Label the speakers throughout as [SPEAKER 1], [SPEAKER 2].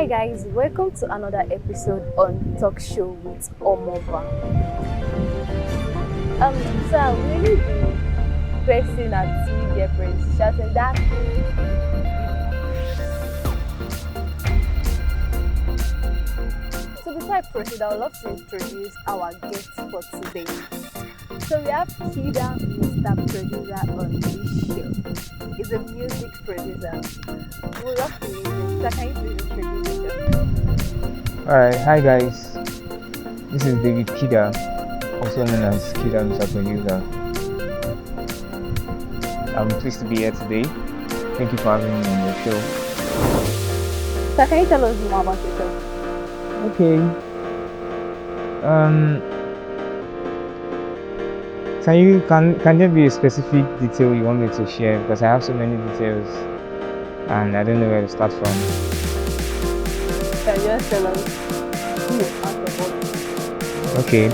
[SPEAKER 1] Hi guys, welcome to another episode on Talk Show with Omova. So we really be pressing at media press, shouting that. So before I proceed, I would love to introduce our guest for today. So we have Kida, Mr. Producer on this show. He's a music producer. We would love to meet him. So can you please introduce yourself?
[SPEAKER 2] Alright, hi guys. This is David Kida, also known as Kida Mr. Producer. I'm pleased to be here today. Thank you for having me on your show.
[SPEAKER 1] So can you tell us more about yourself?
[SPEAKER 2] Okay. Can there be a specific detail you want me to share? Because I have so many details and I don't know where to start from.
[SPEAKER 1] Can you just tell us who you are about?
[SPEAKER 2] Okay.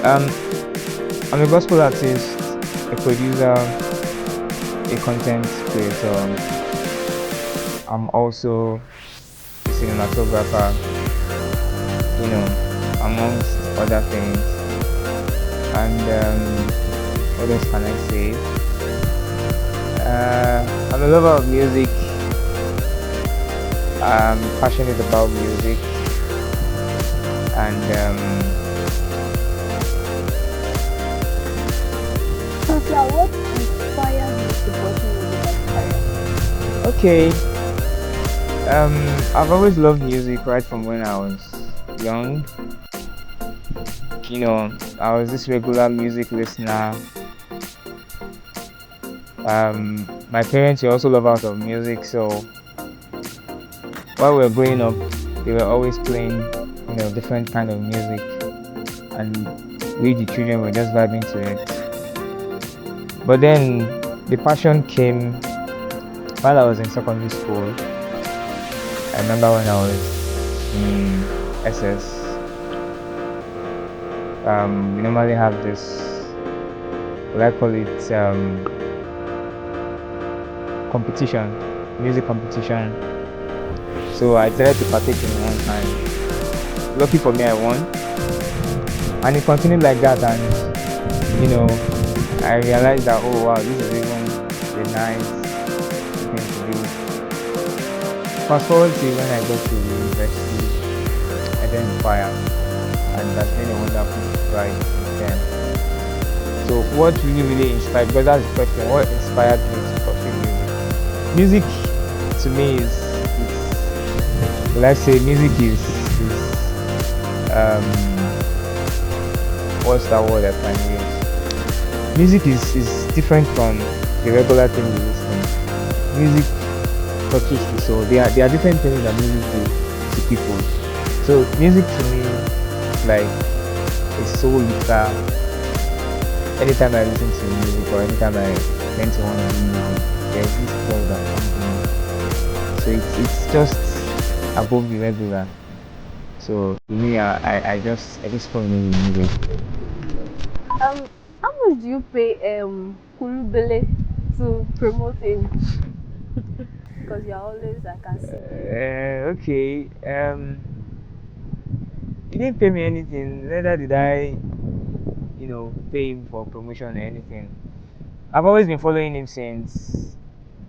[SPEAKER 2] I'm a gospel artist, a producer, a content creator. I'm also a cinematographer, amongst other things. And what else can I say? I'm a lover of music. I'm passionate about music, and
[SPEAKER 1] So what inspired you to pursue music?
[SPEAKER 2] okay. I've always loved music right from when I was young. I was this regular music listener. My parents were also lovers of music, so while we were growing up, they were always playing, different kind of music, and we, the children, were just vibing to it. But then the passion came while I was in secondary school. I remember when I was in SS. We normally have this, what I call it, competition, music competition. So I decided to partake in one and lucky for me I won. And it continued like that, and I realized that, oh wow, this is even a nice thing to do. Fast forward to when I got to the university, I then fire, and that's been a wonderful ride since then. So what really inspired, because that's the question, what inspired me to pursue music? Music to me is music is what's that word I can use? Music is different from the regular thing you listen. Music touches the soul. There are different things that music do to people. So music to me is like a soul lifter. Anytime I listen to music or anytime I tend to want to do music, there's this flow that comes in. So it's just above the regular. So to me, I just fall in love with music.
[SPEAKER 1] How much do you pay Kulubele to promote him? Because you're always, I can see.
[SPEAKER 2] Okay. He didn't pay me anything. Neither did I, pay him for promotion or anything. I've always been following him since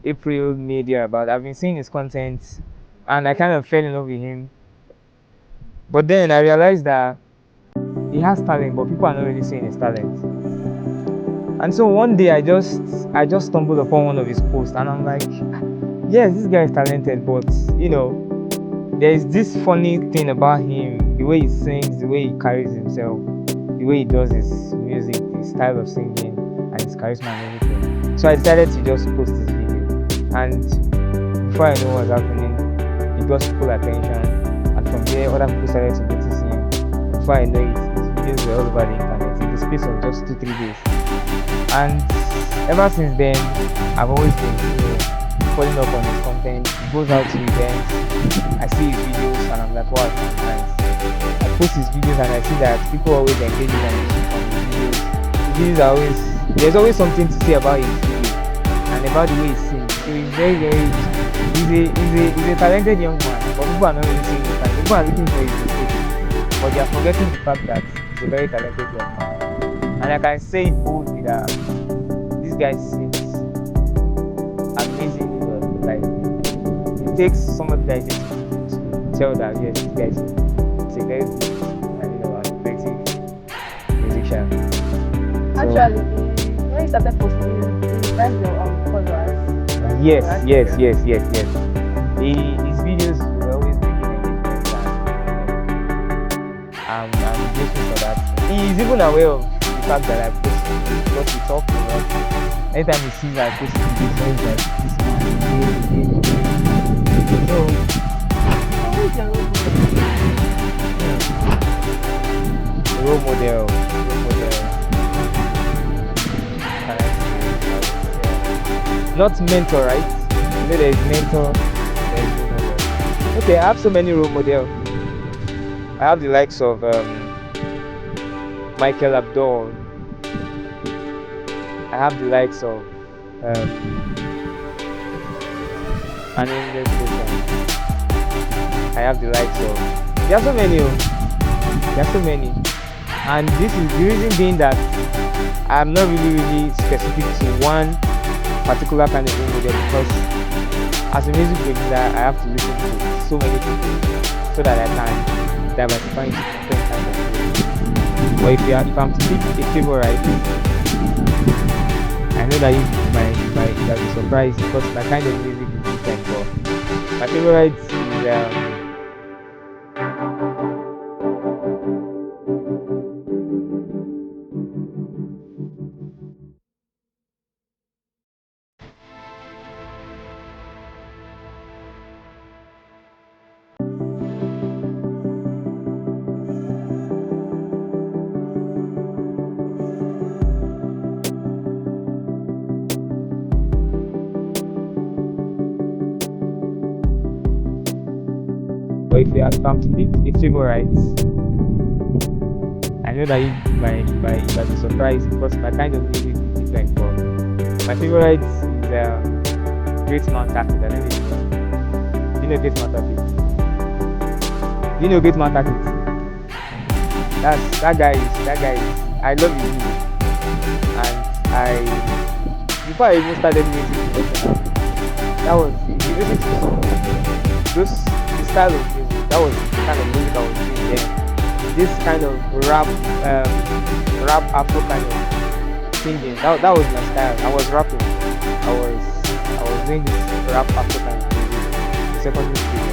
[SPEAKER 2] April, May, thereabout. I've been seeing his content, and I kind of fell in love with him. But then I realized that he has talent, but people are not really seeing his talent. And so one day I just stumbled upon one of his posts, and I'm like, yes, this guy is talented, but there is this funny thing about him, the way he sings, the way he carries himself, the way he does his music, his style of singing, and his charisma and everything. So I decided to just post this video, and before I know what was happening, it got full attention, and from there other people started to notice him. Before I know it, his videos were all over the internet in the space of just 2-3 days. And ever since then, I've always been following up on his content. He goes out to events, I see his videos, and I'm like, wow, this is nice. I post his videos and I see that people always engage with him on his videos. His videos are there's always something to say about his video and about the way he sings. So he's very, he's a talented young man. but people are not really seeing the fact. People are looking for his mistake, but they are forgetting the fact that he's a very talented young man. And I can say it boldly that this guy sings amazingly well. Like it takes somebody that is to tell that yes, this guy is a very good and effective musician. So,
[SPEAKER 1] Actually, when you started posting, that's your followers.
[SPEAKER 2] yes,
[SPEAKER 1] That's
[SPEAKER 2] yes,
[SPEAKER 1] true.
[SPEAKER 2] yes, yes, yes. His videos were always bringing engagement, and I'm grateful for that. He is even aware of the fact that I post videos because we talk a lot. Anytime he sees I post videos, he's always like, this man, so,
[SPEAKER 1] Who is your role model?
[SPEAKER 2] role model, role model. Can I say? Not mentor, right? You know there is mentor, there is role model. Okay, I have so many role models. I have the likes of Michael Abdul. I have the likes of an English person. I have the likes of. There are so many. There are so many. And this is the reason being that I'm not really specific to one particular kind of role model because as a music producer, I have to listen to so many people so that I can diversify into different kinds of music. But if I'm to pick a favorite, I know that you might be surprised because my kind of music is different. But my favorite is but if I'm to pick a favorite, I know that you might be surprised because my kind of music is different. But my favorite is Great Mount Tackle. I don't know if you know. Do you know Great Mount Tackle? Do you know Great Mount Tackle? That guy is I love his music. And before I even started music production, that was if you listen to the style of music, that was the kind of music I was doing then. This kind of rap afro kind of singing. That was my style. I was rapping. I was doing this rap afro kind of music. Secondary school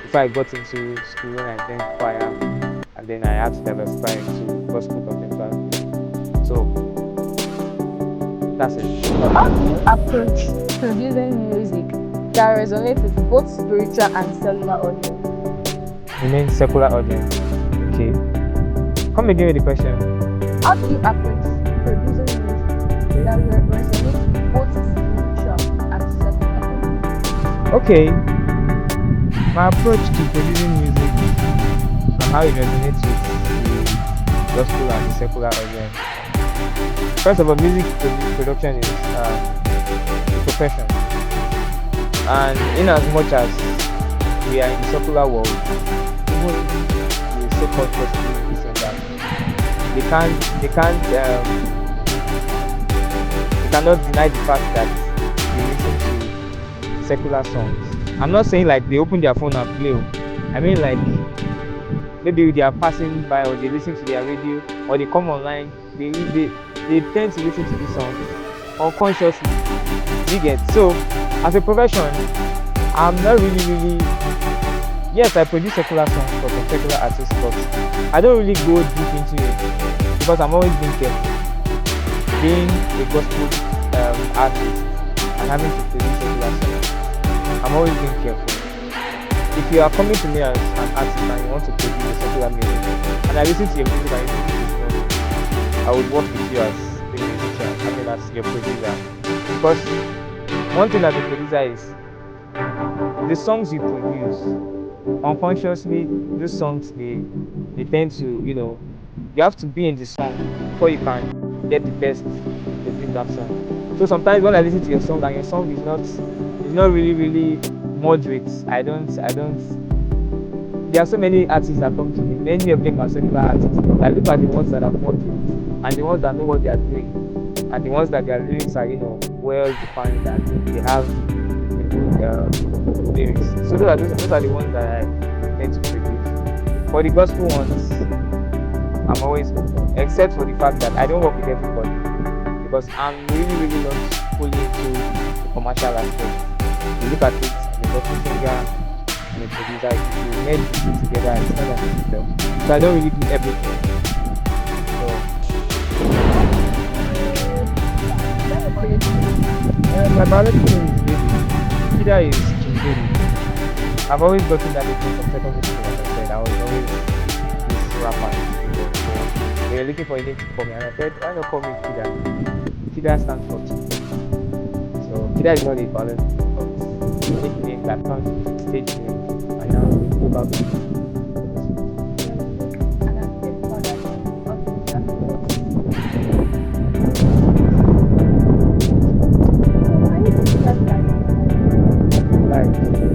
[SPEAKER 2] before I got into school and then choir, and then I had to diversify into gospel contemporary music. So that's it.
[SPEAKER 1] So how do you approach producing music that resonates with both spiritual and cellular audience?
[SPEAKER 2] You mean secular audience? Okay. Come again with the question.
[SPEAKER 1] How do you approach producing music that resonates with both spiritual and secular audience?
[SPEAKER 2] Okay. My approach to producing music and how it resonates with the gospel and the secular audience. First of all, music production is a profession, and in as much as we are in the secular world, even the so-called gospel singers, they cannot deny the fact that they listen to secular songs. I'm not saying like they open their phone and play. I mean like maybe they are passing by or they listen to their radio or they come online. They tend to listen to these songs unconsciously. You get so as a profession, I'm not really. Yes, I produce secular songs for some secular artists, but I don't really go deep into it because I'm always being careful. Being a gospel artist and having to produce secular songs, I'm always being careful. If you are coming to me as an artist and you want to produce a secular music, and I listen to your music and your music is not good, I would work with you as a musician, I mean as your producer. Because one thing as a producer is the songs you produce, unconsciously, those songs they tend to, you have to be in the song before you can get the best within that song. So sometimes when I listen to your song and your song is not really moderate, I don't there are so many artists that come to me. Many of them are secular artists. Like look at the ones that have worked with, and the ones that know what they are doing, and the ones that their lyrics are well defined and they have a good lyrics. So those are the ones that I tend to produce. For the gospel ones, I'm always open, except for the fact that I don't work with everybody because I'm really not fully into the commercial aspect. You look at it, the gospel singer and the producer, if you merge the two together, it's not an itself. So I don't really do everything. So my biology name is Baby. Kida is Baby. I've always gotten that nickname from secondary school. Like I said, I was always this rapper. So they were looking for a name to call me, and I said, why not call me Kida? Kida stands for Kid. So Kida is not a biology, but a nickname that comes with stage name, and now we move out to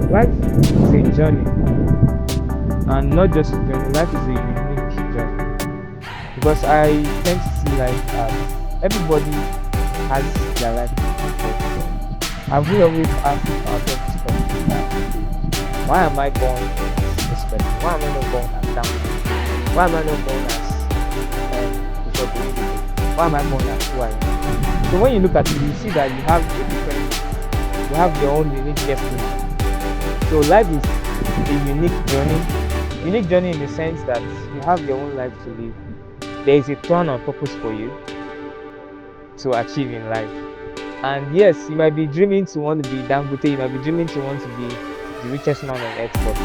[SPEAKER 2] life is a journey, and not just a journey. Life is a unique journey because I tend to see life as everybody has their life. Have we always asked ourselves this question? Why am I born as this person? Why am I not born as down? Why am I not born as Bishop Kulubele? Why am I born as who I am? So when you look at it, you see that you have your own unique destiny. So life is a unique journey in the sense that you have your own life to live. There is a plan or purpose for you to achieve in life. And yes, you might be dreaming to want to be Dangote, you might be dreaming to want to be the richest man on earth, but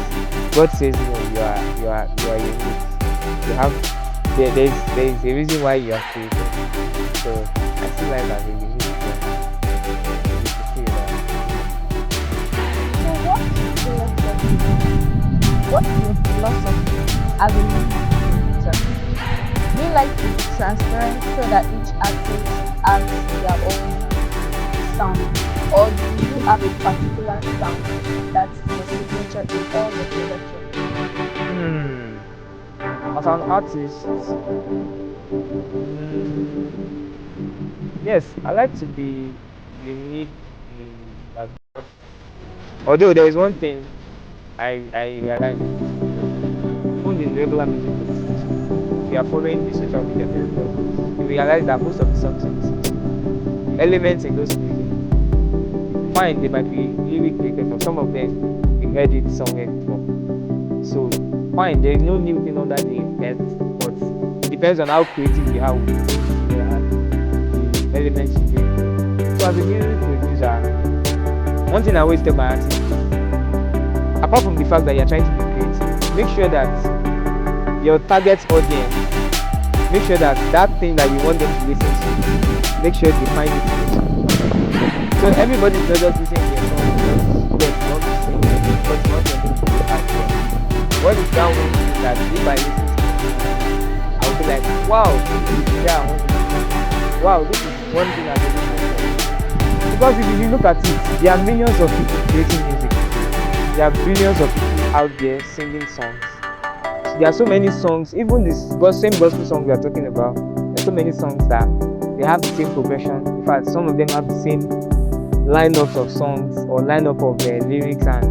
[SPEAKER 2] God says no, you are unique. You have there is a reason why you are created. So I see life as a unique journey.
[SPEAKER 1] What's your philosophy as a music producer? Do you like to be transparent so that each artist has their own sound, or do you have a particular sound that's your signature in all the production?
[SPEAKER 2] As an artist, yes, I like to be unique in that. Although there is one thing I realize, even in regular music production, if you are following the social media very well, you realize that most of the songs in this elements in those music, fine, they might be really created for some of them, we heard it somewhere before. So fine, there is no new thing under the earth, but it depends on how creative you are with the elements you do. So as a music producer, one thing I always tell my artists, apart from the fact that you're trying to be creative, make sure that your target audience, make sure that that thing that you want them to listen to, make sure they find it interesting. So everybody's not just listening to your song because you want to sing it, but you want them to be active. What is that one thing that if I listen to it, I'll be like, wow, wow, this is one thing I really want. Because if you look at it, there are millions of people creating music. There are billions of people out there singing songs. There are so many songs, even this same gospel song we are talking about, there are so many songs that they have the same progression. In fact, some of them have the same lineups of songs or lineup of their lyrics and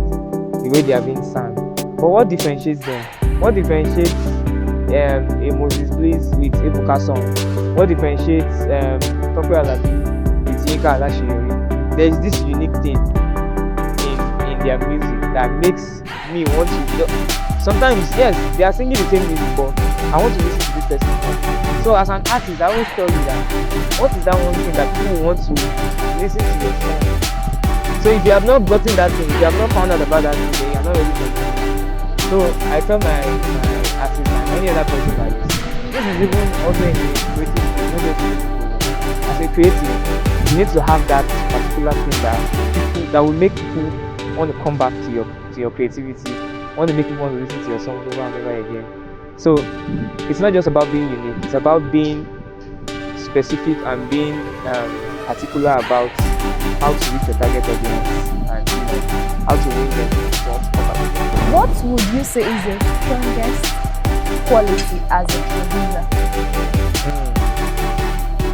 [SPEAKER 2] the way they are being sung. But what differentiates them? What differentiates a Moses Bliss with Ebuka song? What differentiates Tope Alabi with Yinka Alashiyori? There is this unique thing in their music that makes me want to. Sometimes, yes, they are singing the same music, but I want to listen to this person. So as an artist, I always tell you that what is that one thing that people want to listen to your song? So if you have not gotten that thing, if you have not found out about that thing, then you are not ready for it. So I tell my artists and any other person like this is even also in the creative field, not just in the as a creative, you need to have that particular thing that will make people want to come back to your creativity, want to make people want to listen to your songs over and over again. So it's not just about being unique, it's about being specific and being particular about how to reach your target audience and how to win them to want to come back.
[SPEAKER 1] What would you say is your strongest quality as a producer?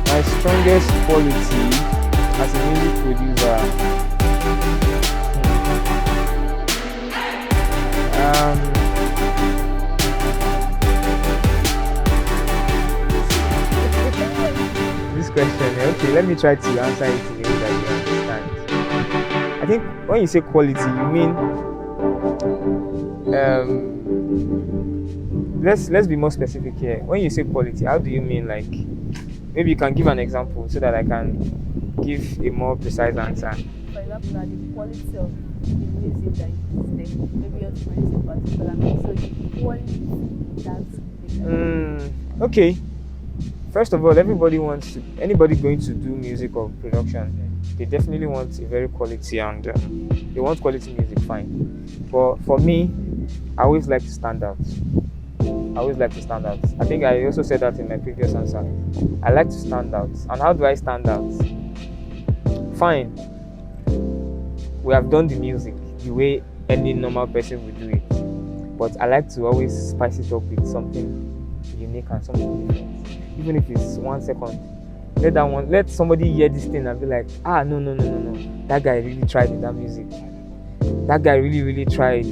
[SPEAKER 2] My strongest quality as a music producer. This question, okay, let me try to answer it in a way that you understand. I think when you say quality, you mean let's be more specific here. When you say quality, how do you mean? Like, maybe you can give an example so that I can give a more precise answer.
[SPEAKER 1] For example, now the quality of the music that you play, maybe you're producing particular music, so the quality that's
[SPEAKER 2] Okay. First of all, anybody going to do music or production, they definitely want a very quality and they want quality music, fine. But for me, I always like to stand out. I think I also said that in my previous answer. I like to stand out. And how do I stand out? Fine. We have done the music the way any normal person would do it. But I like to always spice it up with something unique and something different. Even if it's 1 second. Let somebody hear this thing and be like, no. That guy really tried with that music. That guy really, really tried.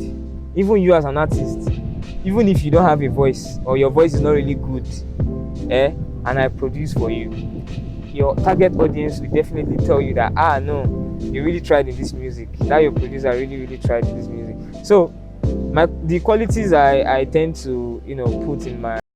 [SPEAKER 2] Even you as an artist, even if you don't have a voice or your voice is not really good, and I produce for you, your target audience will definitely tell you that no, you really tried in this music. That your producer really, really tried in this music. So the qualities I tend to put in my